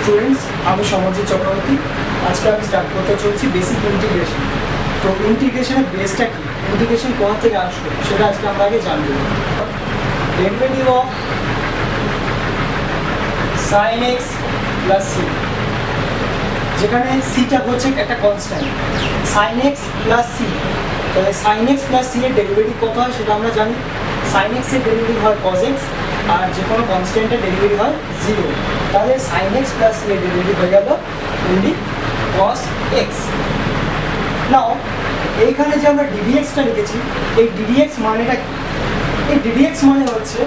Students, আমি সমজিৎ চক্রবর্তী। আজকে আমি স্টার্ট করতে চলছি বেসিক ইন্টিগ্রেশন। তো ইন্টিগ্রেশনের বেসটা কি, ইন্টিগ্রেশন কোথা থেকে আসলো সেটা আজকে আমরা আগে জানব। Derivative of sine x plus c, যেখানে সিটা হচ্ছে একটা constant, sine x plus c. তাহলে সাইন এক্স প্লাস সি এর ডেরিভেটিভ কত হয় সেটা আমরা জানি। সাইন এক্সের ডেরিভেটিভ হয় কজ এক্স, আর যে কোনো কনস্ট্যান্টের ডেরিভেটিভ হয় 0। তাহলে সাইন এক্স প্লাস সি এর ডেরিভেটিভ হয়ে গেল অনলি কস এক্স। নাও এইখানে যে আমরা ডিডিএক্সটা লিখেছি, এই ডিডিএক্স মানেটা কি? এই ডিডিএক্স মানে হচ্ছে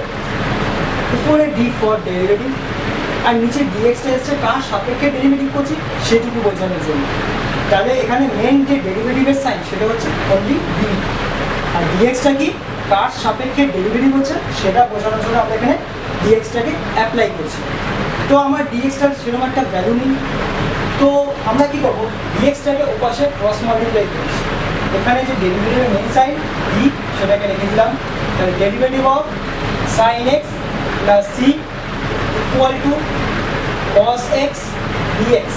উপরে ডি ফর ডেরিভেটিভ, আর নিচে ডিএক্সটা এসছে কার সাপেক্ষে ডেরিভেটিভ করছি সেটুকু বোঝানোর জন্য। তাহলে এখানে মেন যে ডেরিভেটিভের সাইন সেটা হচ্ছে অনলি ডি, আর ডিএক্সটা কি কার সাপেক্ষে ডেরিভেটিভ হচ্ছে সেটা বোঝানোর জন্য আমরা এখানে ডিএক্সটাকে অ্যাপ্লাই করছি। তো আমার ডিএক্সটার সেরকম একটা ভ্যালু নেই, তো আমরা কি করবো, ডিএক্সটাকে ওপাশে ক্রস মাল্টিপ্লাই করছি। এখানে যে ডেরিভেটিভের মেন সাইন ডি সেটাকে রেখে দিলাম। তাহলে derivative of sine x plus C equal to cos x dx.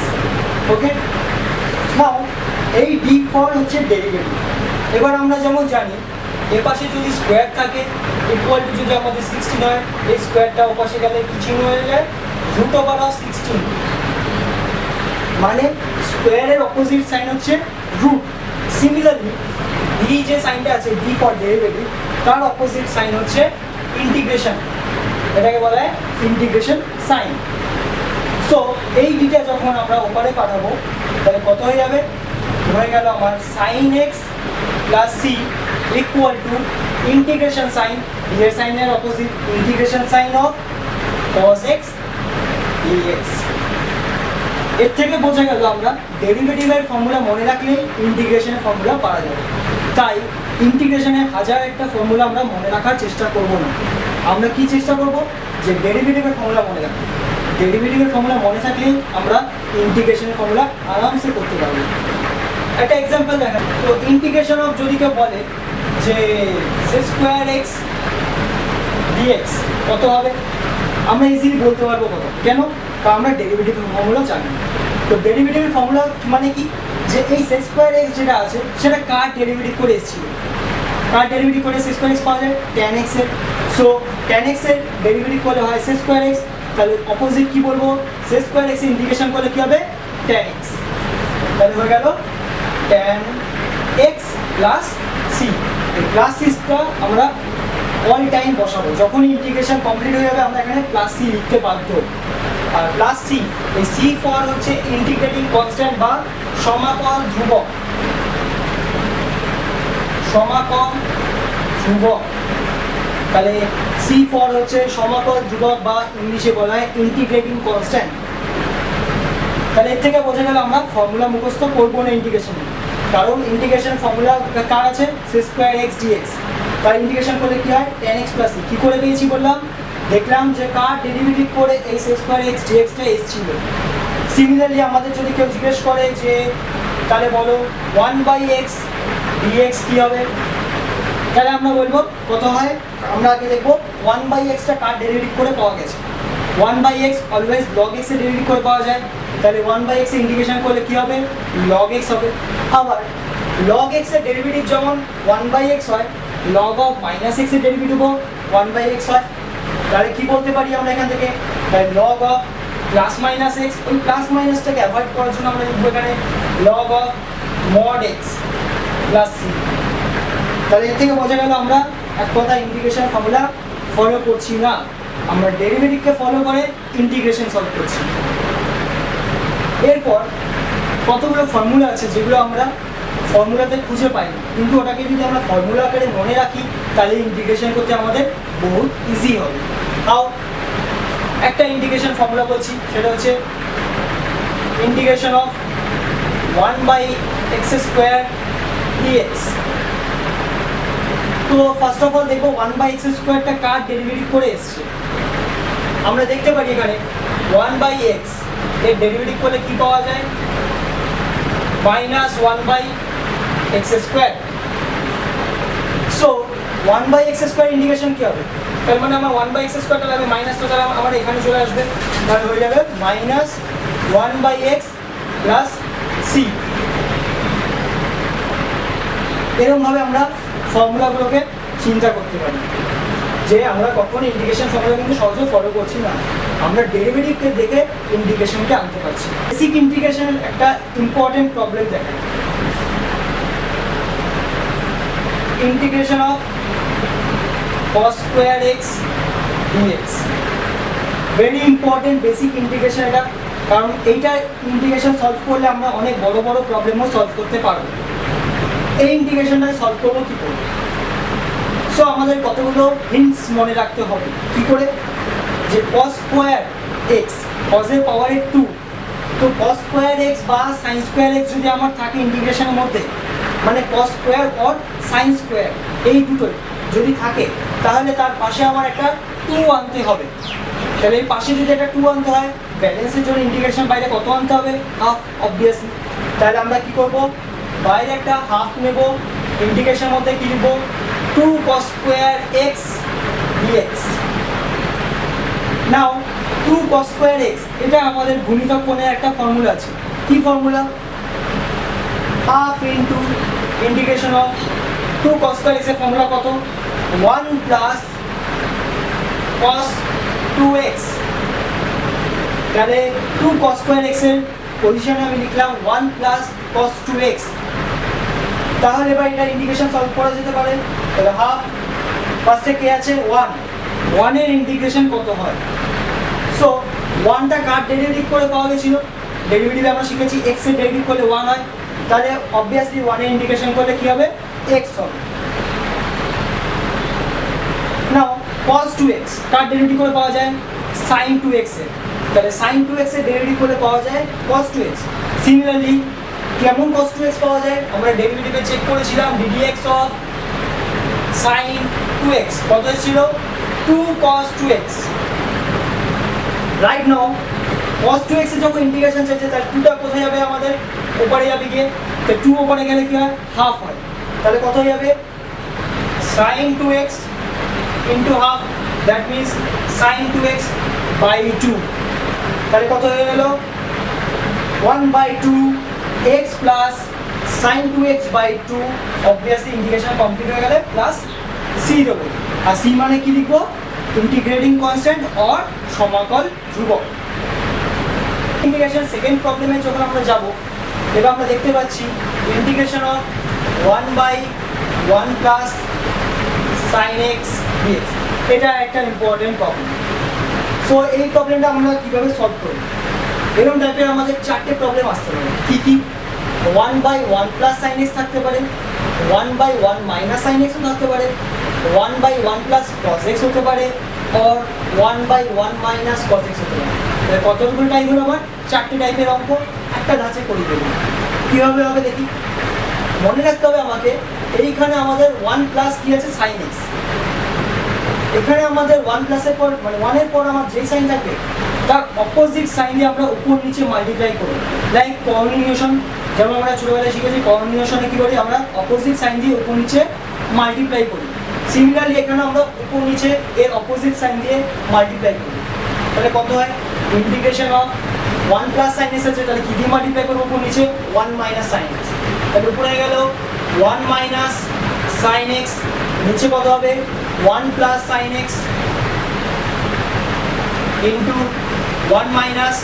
Okay, now এই ডি ফর হচ্ছে ডেরিভেটিভ। এবার আমরা যেমন জানি এপাশে যদি স্কোয়ার থাকে ইকুয়াল টু যদি আমাদের 16 হয়, এই স্কোয়ারটা ওপাশে গেলে কি চিহ্ন হয়ে যায়, রুট ওভার অফ 16। মানে স্কোয়ারের অপোজিট সাইন হচ্ছে রুট। সিমিলারলি ডি যে সাইনটা আছে ডি ফর ডেরিভেটিভ, তার অপোজিট সাইন হচ্ছে ইন্টিগ্রেশন, এটাকে বলা হয় ইন্টিগ্রেশন সাইন। সো এই ডিটা যখন আমরা ওপারে পাঠাবো তাহলে কত হয়ে যাবে, হয়ে গেল আমার sine x plus C equal to integration sine, D এর সাইনের opposite integration sine of cos x dx। এর থেকে বোঝা গেল আমরা ডেরিভেটিভের ফর্মুলা মনে রাখলে ইন্টিগ্রেশনের ফর্মুলা পাওয়া যাবে। তাই ইন্টিগ্রেশনের হাজার একটা ফর্মুলা আমরা মনে রাখার চেষ্টা করব না, আমরা কি চেষ্টা করব যে ডেরিভেটিভের ফর্মুলা মনে রাখবো। ডেরিভেটিভের ফর্মুলা মনে থাকলেই আমরা ইন্টিগ্রেশনের ফর্মুলা আরামসে করতে পারবো। একটা এক্সাম্পল দেখা, তো ইন্টিগ্রেশন অফ যদি কেউ বলে যে স্কোয়ার এক্স ডিএক্স কত হবে, আমরা ইজিলি বলতে পারবো কত। কেন? কারণ আমরা ডেরিভেটিভের ফর্মুলা জানি। তো ডেরিভেটিভের ফর্মুলা মানে কি, যে এই স্কোয়ার এক্স যেটা আছে সেটা কার ডেরিভেটিভ করে এসেছিল, কার ডেরিভেটিভ করে স্কোয়ার এক্স পাওয়া যায় ট্যান এক্স এর। সো ট্যান এক্স এর ডেরিভেটিভ করলে হয় স্কোয়ার এক্স, তাহলে অপোজিট কি বলবো, স্কোয়ার এক্স ইন্টিগ্রেশন করলে কি হবে ট্যান এক্স। তাহলে হয়ে গেল ট্যান এক্স প্লাস সি। এই প্লাস সিটা আমরা অল টাইম বসাবো, যখন ইন্টিগ্রেশন কমপ্লিট হয়ে যাবে আমরা এখানে প্লাস সি লিখতে বাধ্য। আর প্লাস সি, এই সি ফর হচ্ছে ইন্টিগ্রেটিং কনস্ট্যান্ট বা সমাকল ধ্রুবক, সমাকল ধ্রুবক। তাহলে সি ফর হচ্ছে সমাকল ধ্রুবক বা ইংলিশে বলা হয় ইন্টিগ্রেটিং কনস্ট্যান্ট। তাহলে এর থেকে বোঝা গেল আমরা ফর্মুলা মুখস্থ করবো না ইন্টিগ্রেশন, কারণ ইন্টিগ্রেশন ফর্মুলা কার আছে স্কোয়ার এক্স ডিএক্স। তার ইন্টিগ্রেশন করলে কি হয় ট্যান এক্স প্লাস সি। কী করে পেয়েছি বললাম, দেখলাম যে কার ডেরিভেটিভ করে এই স্কোয়ার এক্স ডিএক্সটা এসেছিল। সিমিলারলি আমাদের যদি কেউ জিজ্ঞেস করে যে তাহলে বলো 1/x ডিএক্স কী হবে, তাহলে আমরা বলবো কত হয়, আমরা আগে দেখবো 1/xটা কার ডেরিভেটিভ করে পাওয়া গেছে। 1/x অলওয়েজ log x এর ডেরিভেটিভ করে পাওয়া যায়, তাহলে 1/x এর ইন্টিগ্রেশন করলে কি হবে log x হবে। আবার log x এর ডেরিভেটিভ যেমন 1/x হয়, log অফ মাইনাস x এর ডেরিভেটিভও 1/x হয়। তাহলে কি বলতে পারি আমরা এখান থেকে, তাই log of plus minus x, ওই প্লাস মাইনাসটাকে অ্যাভয়েড করার জন্য আমরা লিখবো এখানে log of mod x plus c। তাহলে এর থেকে বোঝা গেল আমরা এক কথা ইন্টিগ্রেশন ফর্মুলা ফলো করছি না, আমরা ডেরিভেটিভকে ফলো করে ইন্টিগ্রেশন সলভ করছি। এরপর কতগুলো ফর্মুলা আছে যেগুলো আমরা ফর্মুলাতে খুঁজে পাই, কিন্তু ওটাকে যদি আমরা ফর্মুলা আকারে মনে রাখি তাহলে ইন্টিগ্রেশন করতে আমাদের বহুত ইজি হবে। তাও একটা ইন্টিগ্রেশন ফর্মুলা বলছি, সেটা হচ্ছে integration of 1/x square dx. তো ফার্স্ট অফ অল দেখবো 1/x স্কোয়ারটা কার ডেরিভেটিভ করে এসছে। আমরা দেখতে পারি এখানে 1/x এর ডেরিভেটিভ করলে কি পাওয়া যায়, minus 1/x square. So 1/x square integration কি হবে, তার মানে আমার 1/x স্কোয়ার, তাহলে আমি মাইনাসটা তাহলে আমার এখানে চলে আসবে, তাহলে হয়ে যাবে মাইনাস 1/x প্লাস সি। এরকমভাবে আমরা ফর্মুলাগুলোকে চিন্তা করতে পারি যে আমরা কখনো ইন্টিগ্রেশন ফর্মুলা কিন্তু সহজে ফলো করছি না, আমরা ডেরিভেটিভকে দেখে ইন্টিগ্রেশনকে আনতে পারছি। বেসিক ইন্টিগ্রেশনের একটা ইম্পর্টেন্ট প্রবলেম দেখা, integration of cos square x dx, very important basic integration এটা, কারণ এইটা ইন্টিগ্রেশন সলভ করলে আমরা অনেক বড় বড় প্রবলেমও সলভ করতে পারবো। এই ইন্টিগ্রেশনটা সলভ করবো কী করে? সো আমাদের কতগুলো হিন্টস মনে রাখতে হবে। কি করে? যে cos স্কোয়ার এক্স, কজের পাওয়ারের 2, তো cos স্কোয়ার এক্স বা সাইন স্কোয়ার এক্স যদি আমার থাকে ইন্টিগ্রেশনের মধ্যে, মানে cos square or sine square এই দুটোই যদি থাকে, তাহলে তার পাশে আমার একটা 2 আনতে হবে। তাহলে এই পাশে যদি একটা 2 আনতে হয়, ব্যালেন্সের জন্য ইন্টিগ্রেশন বাইরে কত আনতে হবে? Half, obviously. তাহলে আমরা কি করব? বাইরে একটা হাফ নেব, ইন্টিগ্রেশনের মধ্যে কি লিখব? 2 cos স্কোয়ার এক্স ডিএক্স। নাও 2 cos স্কোয়ার এক্স, এটা আমাদের গুণিতক কোণের একটা ফর্মুলা আছে। কি formula? Half into integration of 2 cos square x এর ফর্মুলা কত? 1 প্লাস cos 2x। তাহলে 2 cos স্কোয়ার এক্স এর পজিশনে আমি লিখলাম 1 প্লাস cos 2x। তাহলে এবার এটা ইন্টিগ্রেশন সলভ করা যেতে পারে। তাহলে হাফ, ফার্স্টে কে আছে? 1 এর ইন্টিগ্রেশন কত হয়? সো 1টা কার ডেরিভেটিভ করে পাওয়া গেছিল? ডেরিভেটিভ আমরা শিখেছি x এর ডেরিভেটিভ করলে 1 হয়, তাহলে অবভিয়াসলি 1 এর ইন্টিগ্রেশন করলে কি হবে? x হবে। নাও cos 2x কার ডেরিভেটিভ করে পাওয়া যায়? sin 2x এর, তাহলে sin 2x এর ডেরিভেটিভ করে পাওয়া যায় cos 2x। সিমিলারলি কেমন cos 2x পাওয়া যায়? আমরা ডেরিভেটিভে চেক করেছিলাম ddx অফ sin 2x কত ছিল? 2 cos 2x। Right now cos 2x এর যখন ইন্টিগ্রেশন চাইছে, তাহলে 2টা কোথায় যাবে? আমাদের উপরে যাবে গিয়ে, তো 2 উপরে গেলে কি হয়? হাফ হয়। তাহলে কত হয়ে যাবে? sin 2x into half, that means sin 2x by 2। তাহলে কত হয়ে গেল? 1/2 x plus sin 2x by 2। Obviously integration complete হয়ে গেলে প্লাস c দেবো। আর c মানে কি লিখবো? ইন্টিগ্রেটিং কনস্ট্যান্ট অর সমাকল ধ্রুবক। ইন্টিগ্রেশন সেকেন্ড প্রবলেমে যখন আমরা যাব, এবার আমরা দেখতে পাচ্ছি integration of 1/1 plus sin x dx। এটা একটা ইম্পর্টেন্ট প্রবলেম। সো এই প্রবলেমটা আমরা কীভাবে সলভ করব? এরকম টাইপের আমাদের 4টে প্রবলেম আসতে পারে। কী কী? 1/1 প্লাস sin x থাকতে পারে, 1/1 মাইনাস sin x থাকতে পারে, 1/1 প্লাস cos x হতে পারে, or 1/1 মাইনাস cos x হতে পারে। তাহলে কতগুলো টাইপ হলো আমার? 4টে টাইপের অঙ্ক একটা ধাঁচে করে দেবো। কীভাবে হবে দেখি। মনে রাখতে হবে আমাকে, এইখানে আমাদের 1 প্লাস কি আছে? sin x। এখানে আমাদের 1 প্লাসের পর, মানে 1 এর পর আমার যে সাইন থাকবে তার অপোজিট সাইন দিয়ে আমরা উপর নিচে মাল্টিপ্লাই করব। লাইক কোঅর্ডিনেশন, যেমন আমরা ছোটবেলায় শিখেছি কোঅর্ডিনেশনে কি করি? আমরা অপোজিট সাইন দিয়ে উপর নিচে মাল্টিপ্লাই করি। সিমিলারলি এখানে আমরা উপর নিচে এর অপোজিট সাইন দিয়ে মাল্টিপ্লাই করি। তাহলে কত হয়? Integration of 1 plus sine x আছে, তাহলে কি দিয়ে মাল্টিপ্লাই করবো? উপর নিচে 1 মাইনাস সাইন এক্স। তাহলে উপরে গেল 1 মাইনাস সাইন এক্স, নিচে কত হবে? 1 plus sine x into 1 minus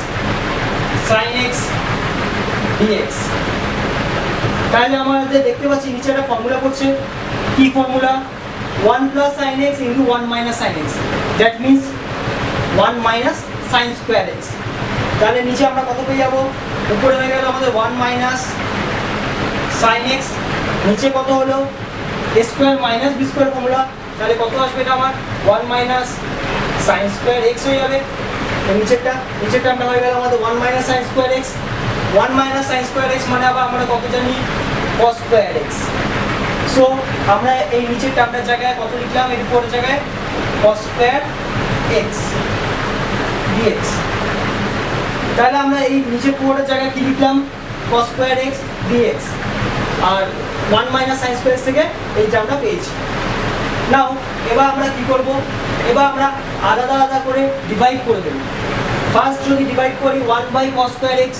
sine x dx. তাহলে আমাদের দেখতে পাচ্ছি নিচে একটা ফর্মুলা করছে। কি formula? 1 plus sine x into 1 minus sine x, that means 1 minus sine square x. তাহলে নিচে আমরা কত পেয়ে যাবো? উপরে হয়ে গেল আমাদের 1 মাইনাস সাইন এক্স, নিচে কত হলো? A square minus B square formula. তাহলে কত আসবে এটা আমার? 1 মাইনাস সাইন স্কোয়ার এক্স হয়ে যাবে। তো নিচেরটা আমরা হয়ে গেল আমাদের 1 minus sine square x. 1 minus sine square x মানে আবার আমরা কত জানি? cos square x. সো আমরা এই নিচের টার্মটার জায়গায় কত লিখলাম? এর উপরের জায়গায় cos স্কোয়ার এক্স ডিএক্স। তাহলে আমরা এই নিচের পুরোটার জায়গায় কি লিখলাম? cos square x dx. আর 1 মাইনাস সাইন স্কোয়ার এক্স থেকে এই টার্মটা পেয়েছি। নাও এবার আমরা কি করব? এবার আমরা আলাদা আলাদা করে ডিভাইড করে দেব। ফার্স্ট যদি ডিভাইড করি 1/cos square x,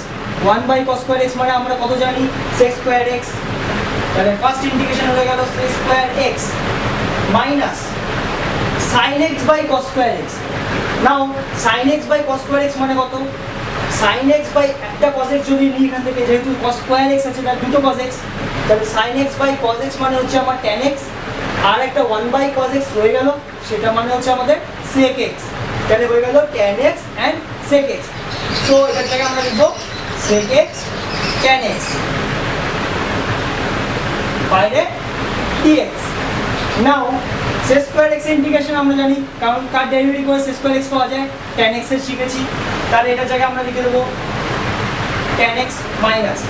1/cos square x মানে আমরা কত জানি sec স্কয়ার x, তাহলে ফার্স্ট ইন্টিগ্রেশন হয়ে গেল sec square x minus sin x by cos square x। Now sin x by cos square x মানে কত, sin x বাই একটা cos x যদি নিই এখান থেকে, যেহেতু cos স্কয়ার x আছে তার দুটো cos x, তাহলে sin x by cos x মানে হচ্ছে আমার tan x, আর একটা 1/cos x রয়ে গেল, সেটা মানে হচ্ছে আমাদের sec x। তাহলে হয়ে গেল tan x and sec x। So এটার জায়গায় আমরা লিখব sec x tan x বাইরে dx। নাও sec স্কয়ার x এর ইন্টিগ্রেশন আমরা জানি, কারণ কার ডেরিভেটিভ করে sec স্কয়ার x পাওয়া যায়, tan x এর শিখেছি। তাহলে এটার জায়গায় আমরা লিখে দেবো tan x minus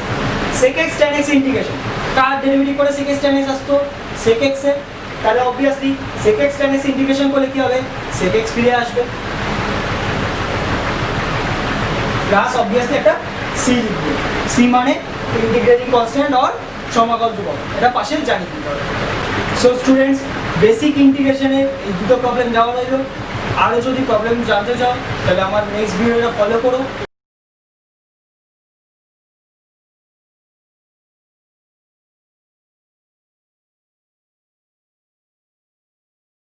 sec x tan x integration, কার ডেরিভেটিভ করে sec x tan x আসতো sec x এর, তাহলে obviously sec x tan x integration করলে কি হবে sec x ফিরে আসবে, প্লাস অবভিয়াসলি একটা c লিখবো, c মানে ইন্টিগ্রেটিং কনস্ট্যান্ট অর সমাকল ধ্রুবক, এটা পাশে জানি দিতে হবে। সো স্টুডেন্টস, বেসিক ইন্টিগ্রেশনের এই দুটো প্রবলেম দেওয়া রইল। আরও যদি প্রবলেম জানতে চাও তাহলে আমার নেক্সট ভিডিওটা ফলো করো